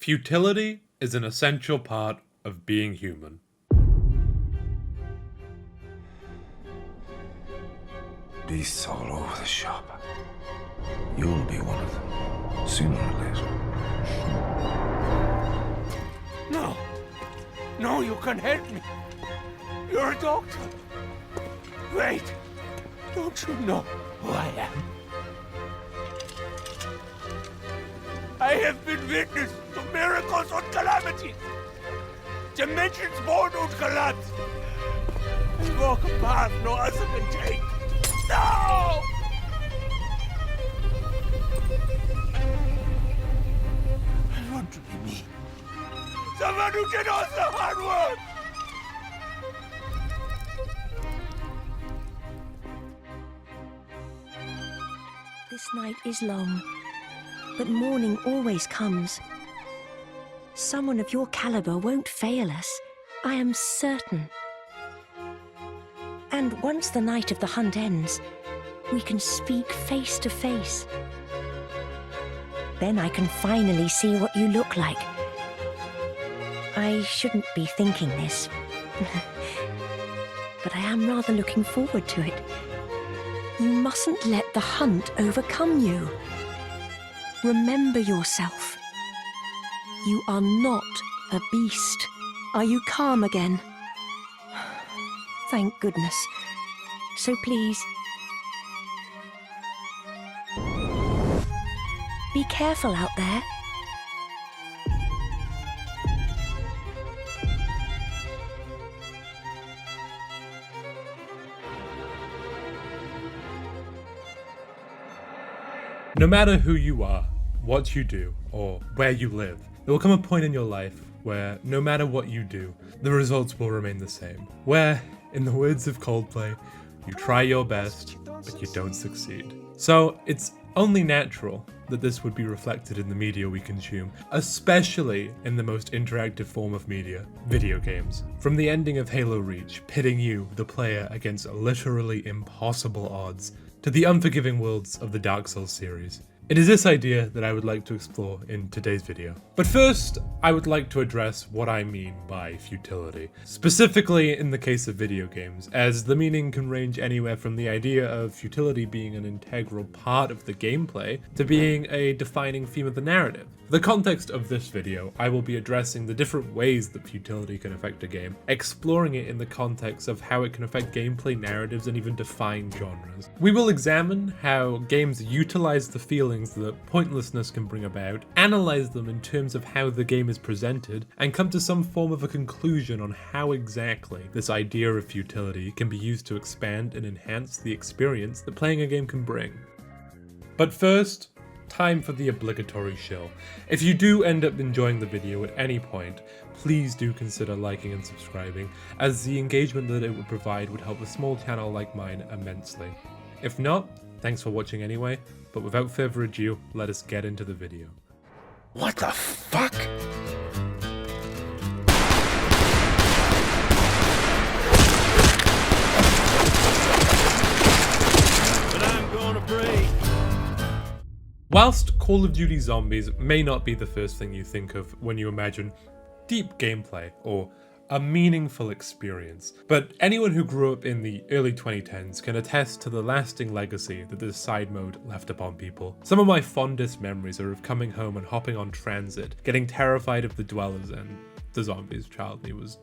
Futility is an essential part of being human. Beasts all over the shop. You'll be one of them, sooner or later. No! No, you can help me! You're a doctor! Wait! Don't you know who I am? I have been witness to miracles and calamities! Dimensions born and collapse! I walk a path no other can take! No! I want to be me. Someone who can also hard work! This night is long, but morning always comes. Someone of your caliber won't fail us, I am certain. And once the night of the hunt ends, we can speak face to face. Then I can finally see what you look like. I shouldn't be thinking this, but I am rather looking forward to it. You mustn't let the hunt overcome you. Remember yourself. You are not a beast. Are you calm again? Thank goodness. So please, be careful out there. No matter who you are, what you do, or where you live, there will come a point in your life where no matter what you do, the results will remain the same. Where, in the words of Coldplay, you try your best, but you don't succeed. So it's only natural that this would be reflected in the media we consume, especially in the most interactive form of media, video games. From the ending of Halo Reach, pitting you, the player, against literally impossible odds, to the unforgiving worlds of the Dark Souls series. It is this idea that I would like to explore in today's video. But first, I would like to address what I mean by futility, specifically in the case of video games, as the meaning can range anywhere from the idea of futility being an integral part of the gameplay to being a defining theme of the narrative. For the context of this video, I will be addressing the different ways that futility can affect a game, exploring it in the context of how it can affect gameplay narratives and even define genres. We will examine how games utilize the feelings that pointlessness can bring about, analyze them in terms of how the game is presented, and come to some form of a conclusion on how exactly this idea of futility can be used to expand and enhance the experience that playing a game can bring. But first, time for the obligatory shill. If you do end up enjoying the video at any point, please do consider liking and subscribing, as the engagement that it would provide would help a small channel like mine immensely. If not, thanks for watching anyway, but without further ado, let us get into the video. What the fuck? But I'm gonna break. Whilst Call of Duty Zombies may not be the first thing you think of when you imagine deep gameplay or a meaningful experience, but anyone who grew up in the early 2010s can attest to the lasting legacy that this side mode left upon people. Some of my fondest memories are of coming home and hopping on transit, getting terrified of the dwellers and the zombies. Child me was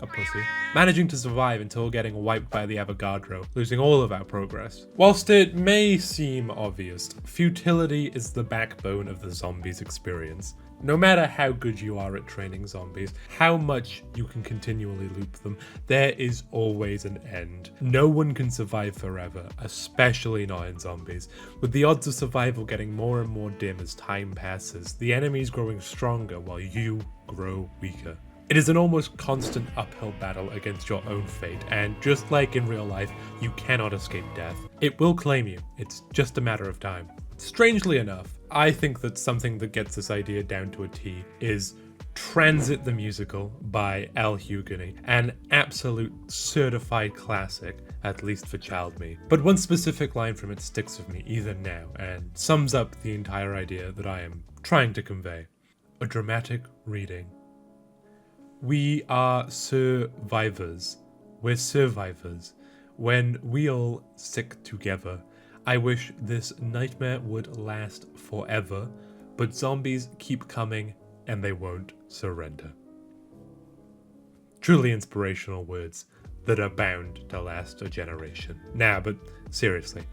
a pussy. Managing to survive until getting wiped by the Avogadro, losing all of our progress. Whilst it may seem obvious, futility is the backbone of the zombies experience. No matter how good you are at training zombies, how much you can continually loop them, there is always an end. No one can survive forever, especially not in zombies, with the odds of survival getting more and more dim as time passes, the enemies growing stronger while you grow weaker. It is an almost constant uphill battle against your own fate, and just like in real life, you cannot escape death. It will claim you, it's just a matter of time. Strangely enough, I think that something that gets this idea down to a T is Transit the Musical by Al Hugany, an absolute certified classic, at least for child me. But one specific line from it sticks with me even now, and sums up the entire idea that I am trying to convey. a dramatic reading. We are survivors. We're survivors. When we all stick together, I wish this nightmare would last forever, but zombies keep coming and they won't surrender. Truly inspirational words that are bound to last a generation. Nah, but seriously,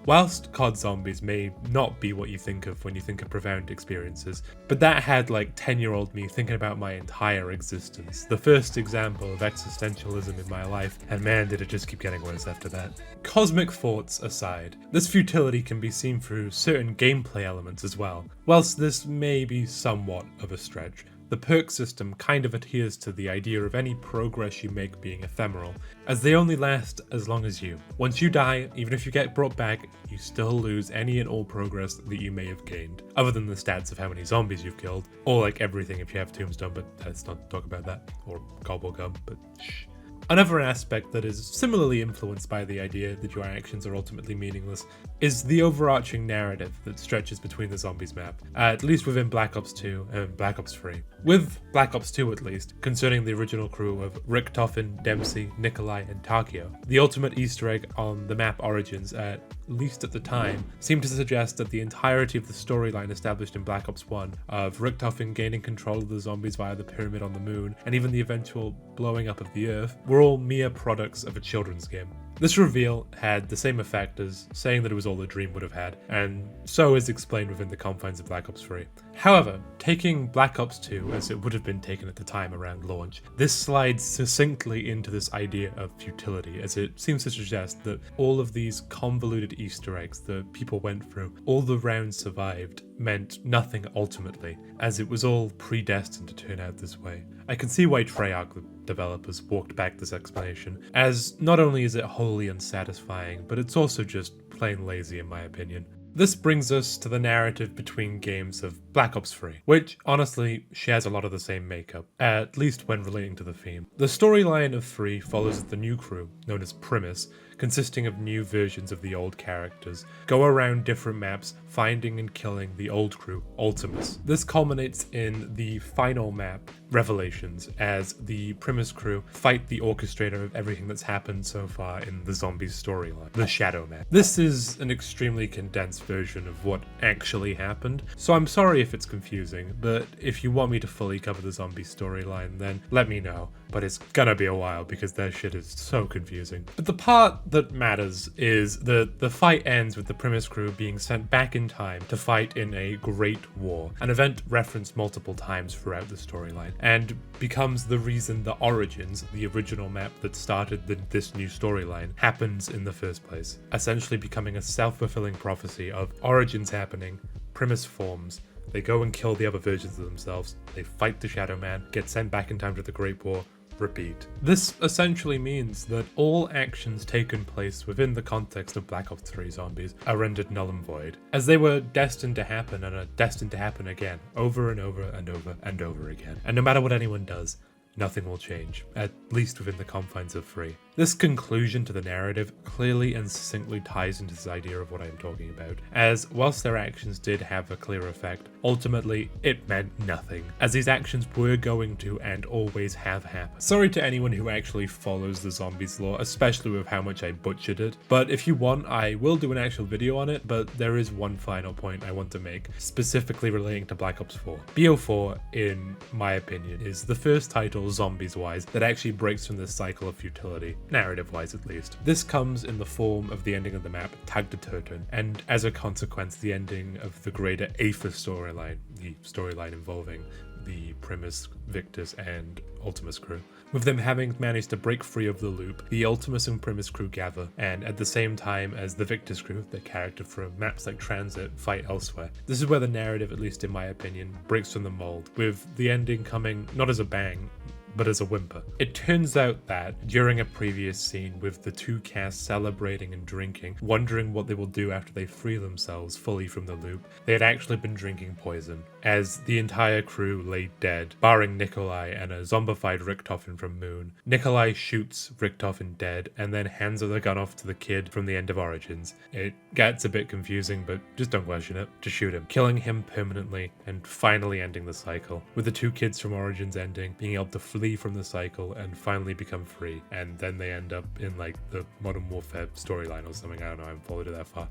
whilst COD Zombies may not be what you think of when you think of profound experiences, but that had like 10-year-old me thinking about my entire existence. The first example of existentialism in my life, and man did it just keep getting worse after that. Cosmic thoughts aside, this futility can be seen through certain gameplay elements as well. Whilst this may be somewhat of a stretch, the perk system kind of adheres to the idea of any progress you make being ephemeral, as they only last as long as you. Once you die, even if you get brought back, you still lose any and all progress that you may have gained, other than the stats of how many zombies you've killed, or like everything if you have Tombstone, but let's not talk about that, or Gobblegum, but shh. Another aspect that is similarly influenced by the idea that your actions are ultimately meaningless is the overarching narrative that stretches between the zombies map, at least within Black Ops 2 and Black Ops 3. With Black Ops 2 at least, concerning the original crew of Richtofen, Dempsey, Nikolai, and Takio, the ultimate Easter egg on the map Origins, at least at the time, seemed to suggest that the entirety of the storyline established in Black Ops 1 of Richtofen gaining control of the zombies via the pyramid on the moon, and even the eventual blowing up of the Earth, were all mere products of a children's game. This reveal had the same effect as saying that it was all a dream would have had, and so is explained within the confines of Black Ops 3. However, taking Black Ops 2 as it would have been taken at the time around launch, this slides succinctly into this idea of futility, as it seems to suggest that all of these convoluted Easter eggs that people went through, all the rounds survived, meant nothing ultimately, as it was all predestined to turn out this way. I can see why Treyarch, the developers, walked back this explanation, as not only is it wholly unsatisfying, but it's also just plain lazy in my opinion. This brings us to the narrative between games of Black Ops 3, which honestly shares a lot of the same makeup, at least when relating to the theme. The storyline of 3 follows the new crew, known as Primus, consisting of new versions of the old characters, go around different maps, finding and killing the old crew, Ultimus. This culminates in the final map, Revelations, as the Primus crew fight the orchestrator of everything that's happened so far in the Zombies storyline, the Shadow map. This is an extremely condensed version of what actually happened, so I'm sorry if it's confusing, but if you want me to fully cover the Zombies storyline, then let me know, but it's gonna be a while because that shit is so confusing. But the part that matters is that the fight ends with the Primus crew being sent back in time to fight in a Great War, an event referenced multiple times throughout the storyline, and becomes the reason the Origins, the original map that started this new storyline, happens in the first place, essentially becoming a self-fulfilling prophecy of Origins happening, Primus forms, they go and kill the other versions of themselves, they fight the Shadow Man, get sent back in time to the Great War, repeat. This essentially means that all actions taken place within the context of Black Ops 3 Zombies are rendered null and void, as they were destined to happen and are destined to happen again, over and over and over and over again. And no matter what anyone does, nothing will change, at least within the confines of 3. This conclusion to the narrative clearly and succinctly ties into this idea of what I'm talking about, as whilst their actions did have a clear effect, ultimately it meant nothing, as these actions were going to and always have happened. Sorry to anyone who actually follows the Zombies lore, especially with how much I butchered it, but if you want, I will do an actual video on it, but there is one final point I want to make, specifically relating to Black Ops 4. BO4, in my opinion, is the first title, Zombies-wise, that actually breaks from this cycle of futility. Narrative-wise at least. This comes in the form of the ending of the map, Tag de Turton, and as a consequence the ending of the greater Aether storyline, the storyline involving the Primus, Victus, and Ultimus crew. With them having managed to break free of the loop, the Ultimus and Primus crew gather, and at the same time as the Victus crew, the character from maps like Transit, fight elsewhere. This is where the narrative, at least in my opinion, breaks from the mold, with the ending coming not as a bang, but as a whimper. It turns out that during a previous scene with the two casts celebrating and drinking, wondering what they will do after they free themselves fully from the loop, they had actually been drinking poison, as the entire crew lay dead, barring Nikolai and a zombified Richtofen from Moon. Nikolai shoots Richtofen dead and then hands the gun off to the kid from the end of Origins. It gets a bit confusing, but just don't question it. Just shoot him, killing him permanently and finally ending the cycle, with the two kids from Origins ending, being able to flee from the cycle and finally become free, and then they end up in like the Modern Warfare storyline or something. I don't know, I haven't followed it that far,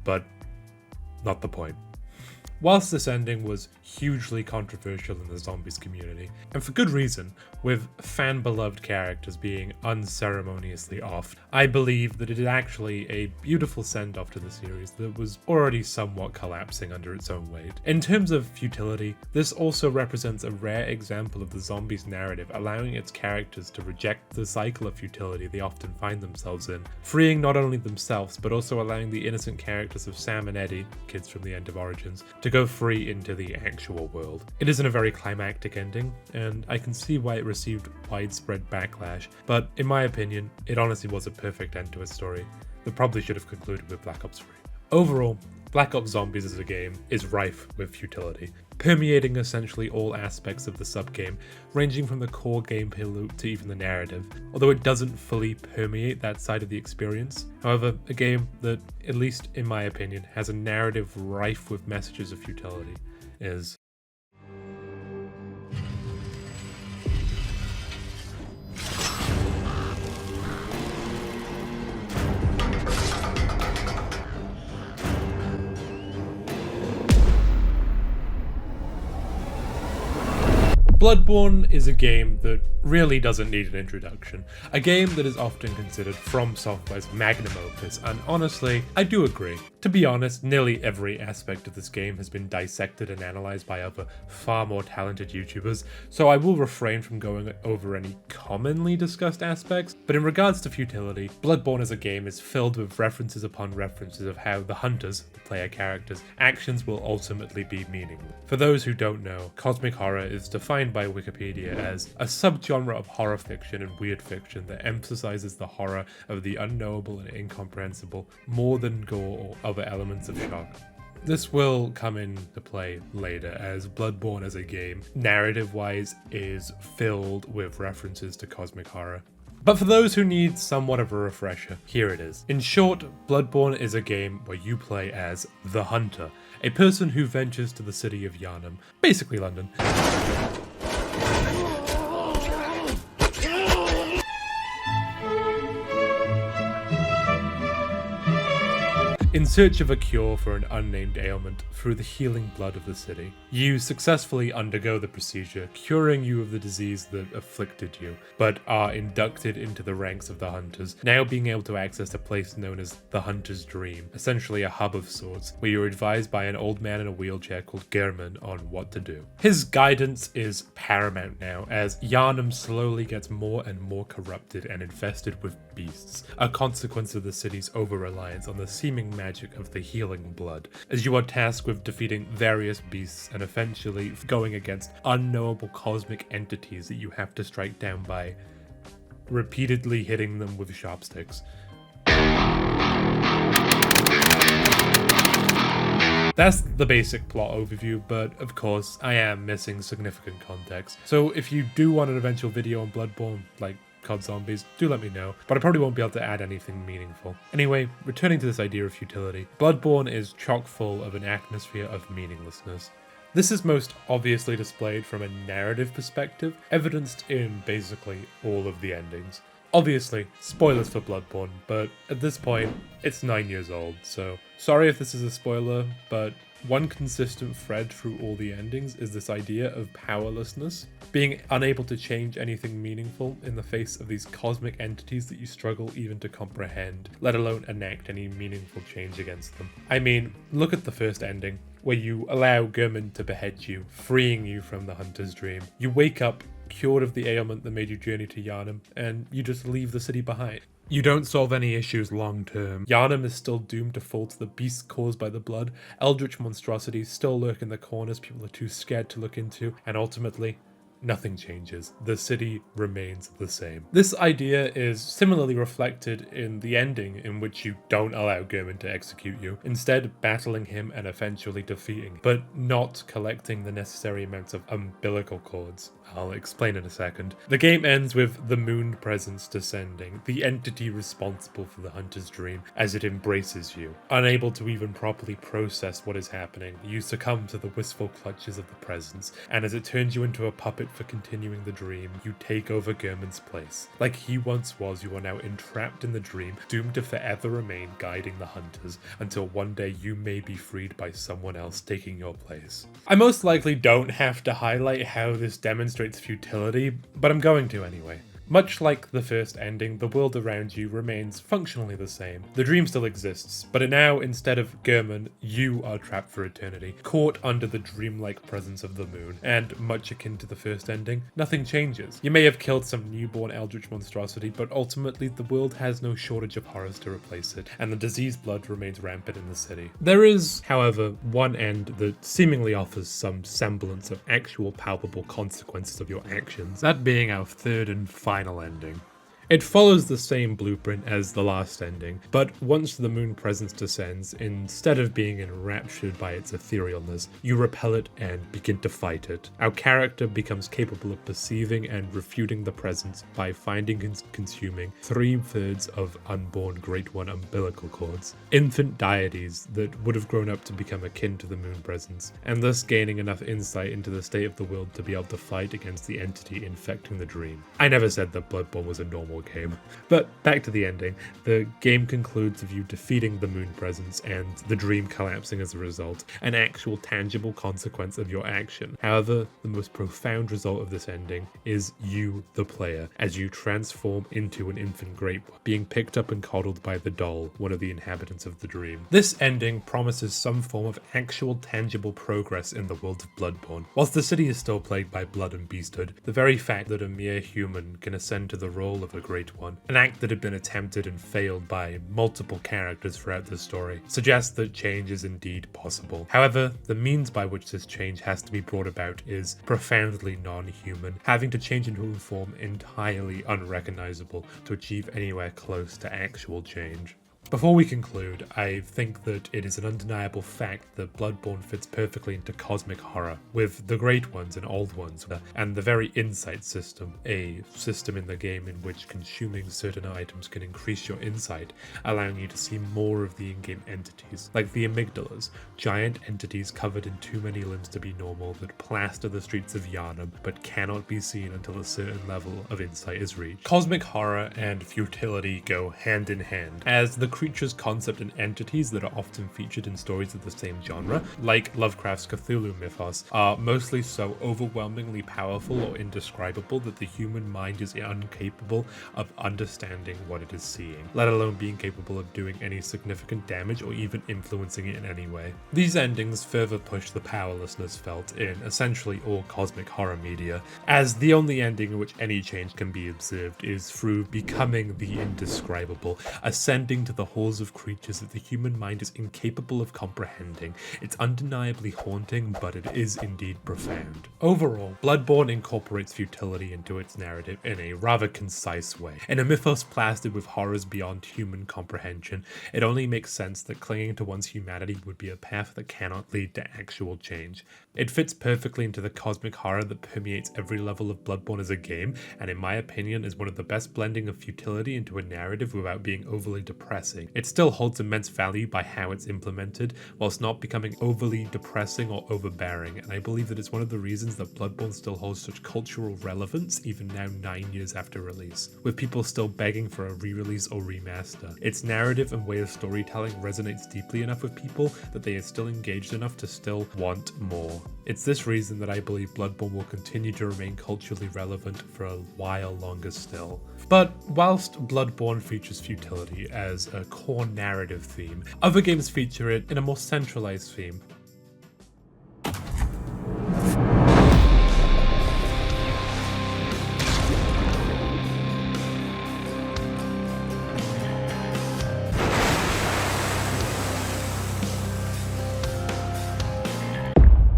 but not the point. Whilst this ending was hugely controversial in the Zombies community, and for good reason, with fan-beloved characters being unceremoniously offed, I believe that it is actually a beautiful send-off to the series that was already somewhat collapsing under its own weight. In terms of futility, this also represents a rare example of the Zombies narrative allowing its characters to reject the cycle of futility they often find themselves in, freeing not only themselves but also allowing the innocent characters of Sam and Eddie, kids from the end of Origins, to go free into the actual world. It isn't a very climactic ending, and I can see why it received widespread backlash, but in my opinion, it honestly was a perfect end to a story that probably should have concluded with Black Ops 3. Overall, Black Ops Zombies as a game is rife with futility, permeating essentially all aspects of the subgame, ranging from the core gameplay loop to even the narrative, although it doesn't fully permeate that side of the experience. However, a game that, at least in my opinion, has a narrative rife with messages of futility is Bloodborne is a game that really doesn't need an introduction, a game that is often considered From Software's magnum opus, and honestly, I do agree. To be honest, nearly every aspect of this game has been dissected and analysed by other far more talented YouTubers, so I will refrain from going over any commonly discussed aspects, but in regards to futility, Bloodborne as a game is filled with references upon references of how the hunters, the player characters, actions will ultimately be meaningless. For those who don't know, cosmic horror is defined by Wikipedia as a subgenre of horror fiction and weird fiction that emphasizes the horror of the unknowable and incomprehensible more than gore or other elements of shock. This will come into play later, as Bloodborne as a game, narrative-wise, is filled with references to cosmic horror. But for those who need somewhat of a refresher, here it is. In short, Bloodborne is a game where you play as the Hunter, a person who ventures to the city of Yharnam, basically London, in search of a cure for an unnamed ailment through the healing blood of the city. You successfully undergo the procedure, curing you of the disease that afflicted you, but are inducted into the ranks of the Hunters, now being able to access a place known as the Hunter's Dream, essentially a hub of sorts, where you're advised by an old man in a wheelchair called Gehrman on what to do. His guidance is paramount now, as Yharnam slowly gets more and more corrupted and infested with beasts, a consequence of the city's over-reliance on the seeming magic of the healing blood, as you are tasked with defeating various beasts and eventually going against unknowable cosmic entities that you have to strike down by repeatedly hitting them with sharp sticks. That's the basic plot overview, but of course I am missing significant context. So if you do want an eventual video on Bloodborne, like COD Zombies, do let me know, but I probably won't be able to add anything meaningful. Anyway, returning to this idea of futility, Bloodborne is chock full of an atmosphere of meaninglessness. This is most obviously displayed from a narrative perspective, evidenced in basically all of the endings. Obviously, spoilers for Bloodborne, but at this point, it's 9 years old, so sorry if this is a spoiler, but one consistent thread through all the endings is this idea of powerlessness, being unable to change anything meaningful in the face of these cosmic entities that you struggle even to comprehend, let alone enact any meaningful change against them. I mean, look at the first ending, where you allow Gehrman to behead you, freeing you from the Hunter's Dream. You wake up cured of the ailment that made you journey to Yharnam, and you just leave the city behind. You don't solve any issues long term. Yharnam is still doomed to fall to the beasts caused by the blood, eldritch monstrosities still lurk in the corners people are too scared to look into, and ultimately, nothing changes. The city remains the same. This idea is similarly reflected in the ending, in which you don't allow Gehrman to execute you, instead battling him and eventually defeating, but not collecting the necessary amounts of umbilical cords. I'll explain in a second. The game ends with the moon presence descending, the entity responsible for the hunter's dream, as it embraces you. Unable to even properly process what is happening, you succumb to the wistful clutches of the presence, and as it turns you into a puppet for continuing the dream, you take over Gehrman's place. Like he once was, you are now entrapped in the dream, doomed to forever remain guiding the hunters, until one day you may be freed by someone else taking your place. I most likely don't have to highlight how this demonstrates futility, but I'm going to anyway. Much like the first ending, the world around you remains functionally the same. The dream still exists, but now, instead of Gehrman, you are trapped for eternity, caught under the dreamlike presence of the moon, and much akin to the first ending, nothing changes. You may have killed some newborn eldritch monstrosity, but ultimately the world has no shortage of horrors to replace it, and the diseased blood remains rampant in the city. There is, however, one end that seemingly offers some semblance of actual palpable consequences of your actions, that being our third and final ending. It follows the same blueprint as the last ending, but once the moon presence descends, instead of being enraptured by its etherealness, you repel it and begin to fight it. Our character becomes capable of perceiving and refuting the presence by finding and consuming 3/3 of unborn Great One umbilical cords, infant deities that would have grown up to become akin to the moon presence, and thus gaining enough insight into the state of the world to be able to fight against the entity infecting the dream. I never said that Bloodborne was a normal game. But back to the ending. The game concludes with you defeating the moon presence and the dream collapsing as a result, an actual tangible consequence of your action. However, the most profound result of this ending is you, the player, as you transform into an infant Great One, being picked up and coddled by the doll, one of the inhabitants of the dream. This ending promises some form of actual tangible progress in the world of Bloodborne. Whilst the city is still plagued by blood and beasthood, the very fact that a mere human can ascend to the role of a Great One, an act that had been attempted and failed by multiple characters throughout the story, suggests that change is indeed possible. However, the means by which this change has to be brought about is profoundly non-human, having to change into a form entirely unrecognizable to achieve anywhere close to actual change. Before we conclude, I think that it is an undeniable fact that Bloodborne fits perfectly into cosmic horror, with the Great Ones and Old Ones, and the very insight system, a system in the game in which consuming certain items can increase your insight, allowing you to see more of the in-game entities, like the amygdalas, giant entities covered in too many limbs to be normal that plaster the streets of Yharnam, but cannot be seen until a certain level of insight is reached. Cosmic horror and futility go hand in hand, as the creatures, concept, and entities that are often featured in stories of the same genre, like Lovecraft's Cthulhu mythos, are mostly so overwhelmingly powerful or indescribable that the human mind is incapable of understanding what it is seeing, let alone being capable of doing any significant damage or even influencing it in any way. These endings further push the powerlessness felt in essentially all cosmic horror media, as the only ending in which any change can be observed is through becoming the indescribable, ascending to the halls of creatures that the human mind is incapable of comprehending. It's undeniably haunting, but it is indeed profound. Overall, Bloodborne incorporates futility into its narrative in a rather concise way. In a mythos plastered with horrors beyond human comprehension, it only makes sense that clinging to one's humanity would be a path that cannot lead to actual change. It fits perfectly into the cosmic horror that permeates every level of Bloodborne as a game, and in my opinion is one of the best blending of futility into a narrative without being overly depressing. It still holds immense value by how it's implemented, whilst not becoming overly depressing or overbearing, and I believe that it's one of the reasons that Bloodborne still holds such cultural relevance even now 9 years after release, with people still begging for a re-release or remaster. Its narrative and way of storytelling resonates deeply enough with people that they are still engaged enough to still want more. It's this reason that I believe Bloodborne will continue to remain culturally relevant for a while longer still. But whilst Bloodborne features futility as a core narrative theme, other games feature it in a more centralized theme.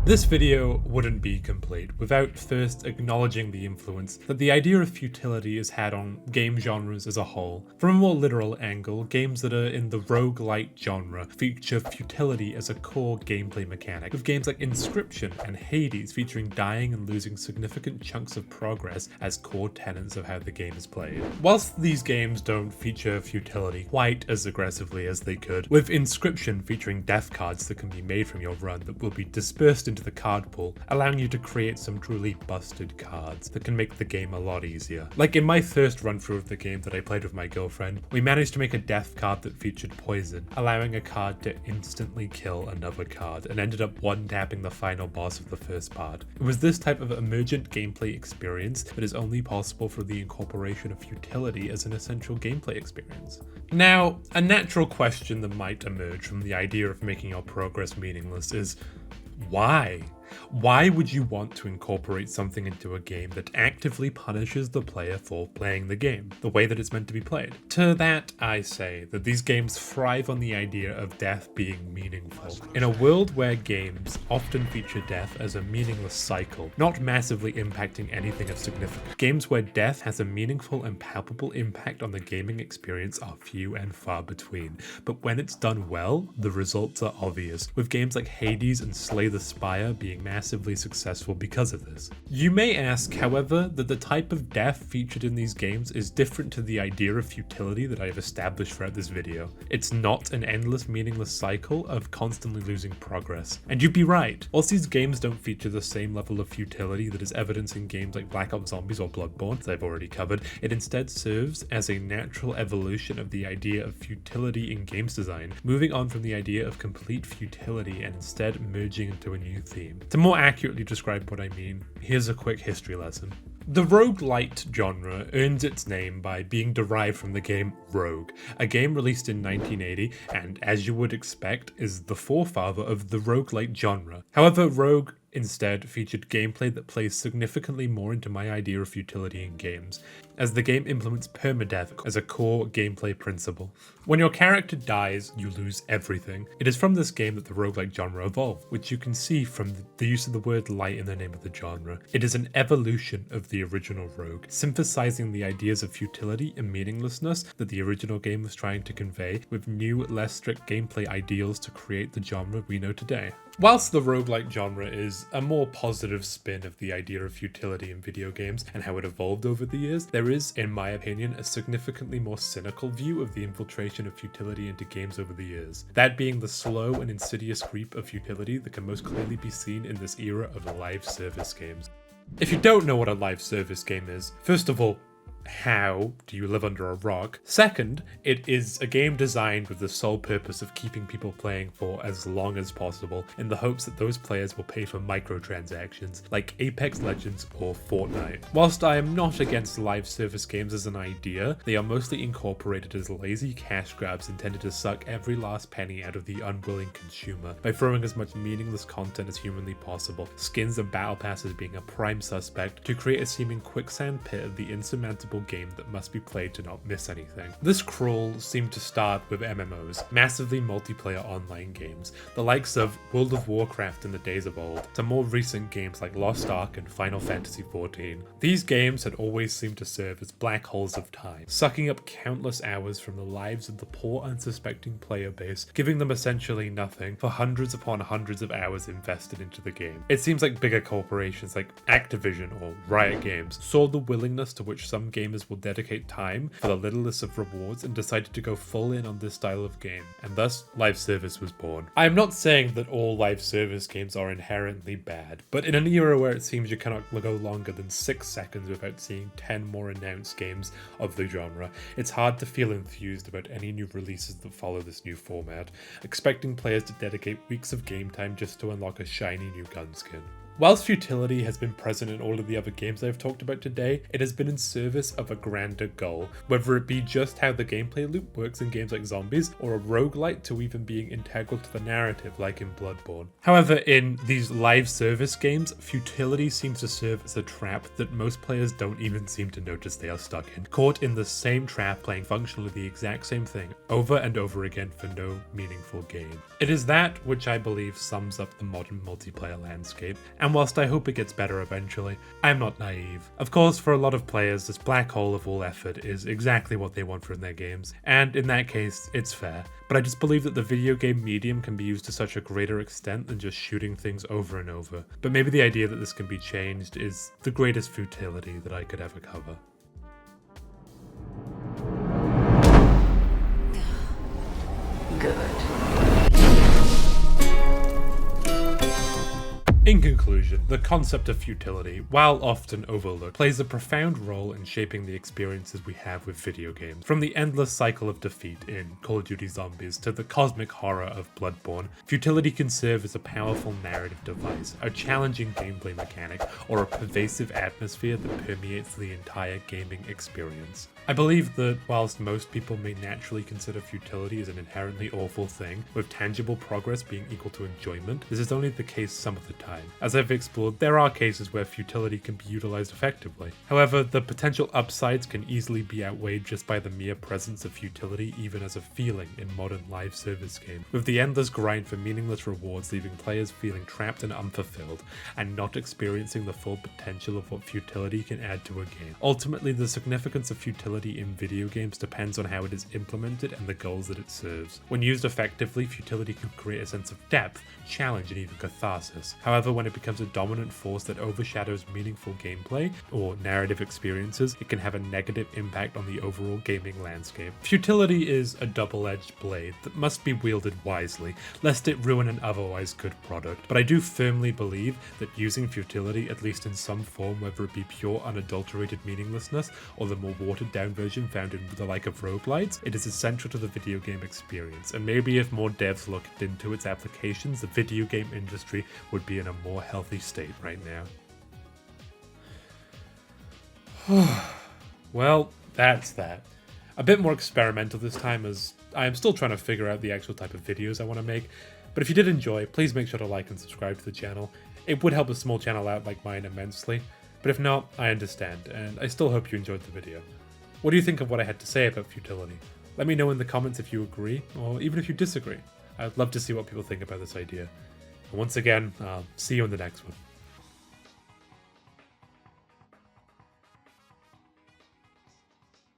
This video wouldn't be complete without first acknowledging the influence that the idea of futility has had on game genres as a whole. From a more literal angle, games that are in the roguelite genre feature futility as a core gameplay mechanic, with games like Inscryption and Hades featuring dying and losing significant chunks of progress as core tenets of how the game is played. Whilst these games don't feature futility quite as aggressively as they could, with Inscryption featuring death cards that can be made from your run that will be dispersed into the card pool, allowing you to create some truly busted cards that can make the game a lot easier. Like in my first run through of the game that I played with my girlfriend, we managed to make a death card that featured poison, allowing a card to instantly kill another card, and ended up one-tapping the final boss of the first part. It was this type of emergent gameplay experience that is only possible through the incorporation of futility as an essential gameplay experience. Now, a natural question that might emerge from the idea of making your progress meaningless is, why? Why would you want to incorporate something into a game that actively punishes the player for playing the game the way that it's meant to be played? To that, I say that these games thrive on the idea of death being meaningful. In a world where games often feature death as a meaningless cycle, not massively impacting anything of significance, games where death has a meaningful and palpable impact on the gaming experience are few and far between. But when it's done well, the results are obvious, with games like Hades and Slay the Spire being massively successful because of this. You may ask, however, that the type of death featured in these games is different to the idea of futility that I have established throughout this video. It's not an endless, meaningless cycle of constantly losing progress. And you'd be right. Whilst these games don't feature the same level of futility that is evident in games like COD Zombies or Bloodborne, that I've already covered, it instead serves as a natural evolution of the idea of futility in games design, moving on from the idea of complete futility and instead merging into a new theme. To more accurately describe what I mean, here's a quick history lesson. The roguelite genre earns its name by being derived from the game Rogue, a game released in 1980 and, as you would expect, is the forefather of the roguelite genre. However, Rogue instead featured gameplay that plays significantly more into my idea of futility in games, as the game implements permadeath as a core gameplay principle. When your character dies, you lose everything. It is from this game that the roguelike genre evolved, which you can see from the use of the word light in the name of the genre. It is an evolution of the original Rogue, synthesizing the ideas of futility and meaninglessness that the original game was trying to convey with new, less strict gameplay ideals to create the genre we know today. Whilst the roguelike genre is a more positive spin of the idea of futility in video games and how it evolved over the years, there is, in my opinion, a significantly more cynical view of the infiltration of futility into games over the years. That being the slow and insidious creep of futility that can most clearly be seen in this era of live service games. If you don't know what a live service game is, first of all, how do you live under a rock? Second, it is a game designed with the sole purpose of keeping people playing for as long as possible in the hopes that those players will pay for microtransactions like Apex Legends or Fortnite. Whilst I am not against live service games as an idea, they are mostly incorporated as lazy cash grabs intended to suck every last penny out of the unwilling consumer by throwing as much meaningless content as humanly possible, skins and battle passes being a prime suspect, to create a seeming quicksand pit of the insurmountable game that must be played to not miss anything. This crawl seemed to start with MMOs, massively multiplayer online games, the likes of World of Warcraft in the days of old, to more recent games like Lost Ark and Final Fantasy XIV. These games had always seemed to serve as black holes of time, sucking up countless hours from the lives of the poor unsuspecting player base, giving them essentially nothing for hundreds upon hundreds of hours invested into the game. It seems like bigger corporations like Activision or Riot Games saw the willingness to which some gamers will dedicate time for the littlest of rewards and decided to go full in on this style of game, and thus live service was born. I am not saying that all live service games are inherently bad, but in an era where it seems you cannot go longer than 6 seconds without seeing 10 more announced games of the genre, it's hard to feel enthused about any new releases that follow this new format, expecting players to dedicate weeks of game time just to unlock a shiny new gun skin. Whilst futility has been present in all of the other games I've talked about today, it has been in service of a grander goal, whether it be just how the gameplay loop works in games like Zombies, or a roguelite to even being integral to the narrative like in Bloodborne. However, in these live service games, futility seems to serve as a trap that most players don't even seem to notice they are stuck in, caught in the same trap playing functionally the exact same thing over and over again for no meaningful gain. It is that which I believe sums up the modern multiplayer landscape, and whilst I hope it gets better eventually, I'm not naive. Of course, for a lot of players, this black hole of all effort is exactly what they want from their games, and in that case, it's fair. But I just believe that the video game medium can be used to such a greater extent than just shooting things over and over. But maybe the idea that this can be changed is the greatest futility that I could ever cover. Good. In conclusion, the concept of futility, while often overlooked, plays a profound role in shaping the experiences we have with video games. From the endless cycle of defeat in COD Zombies to the cosmic horror of Bloodborne, futility can serve as a powerful narrative device, a challenging gameplay mechanic, or a pervasive atmosphere that permeates the entire gaming experience. I believe that whilst most people may naturally consider futility as an inherently awful thing, with tangible progress being equal to enjoyment, this is only the case some of the time. As I've explored, there are cases where futility can be utilized effectively. However, the potential upsides can easily be outweighed just by the mere presence of futility even as a feeling in modern live service games, with the endless grind for meaningless rewards leaving players feeling trapped and unfulfilled, and not experiencing the full potential of what futility can add to a game. Ultimately, the significance of futility in video games depends on how it is implemented and the goals that it serves. When used effectively, futility can create a sense of depth, challenge, and even catharsis. However, when it becomes a dominant force that overshadows meaningful gameplay or narrative experiences, it can have a negative impact on the overall gaming landscape. Futility is a double-edged blade that must be wielded wisely, lest it ruin an otherwise good product. But I do firmly believe that using futility, at least in some form, whether it be pure unadulterated meaninglessness or the more watered-down version found in the like of roguelites, it is essential to the video game experience, and maybe if more devs looked into its applications, the video game industry would be in a more healthy state right now. Well, that's that. A bit more experimental this time, as I am still trying to figure out the actual type of videos I want to make, but if you did enjoy, please make sure to like and subscribe to the channel. It would help a small channel out like mine immensely, but if not, I understand, and I still hope you enjoyed the video. What do you think of what I had to say about futility? Let me know in the comments if you agree, or even if you disagree. I'd love to see what people think about this idea. And once again, I'll see you in the next one.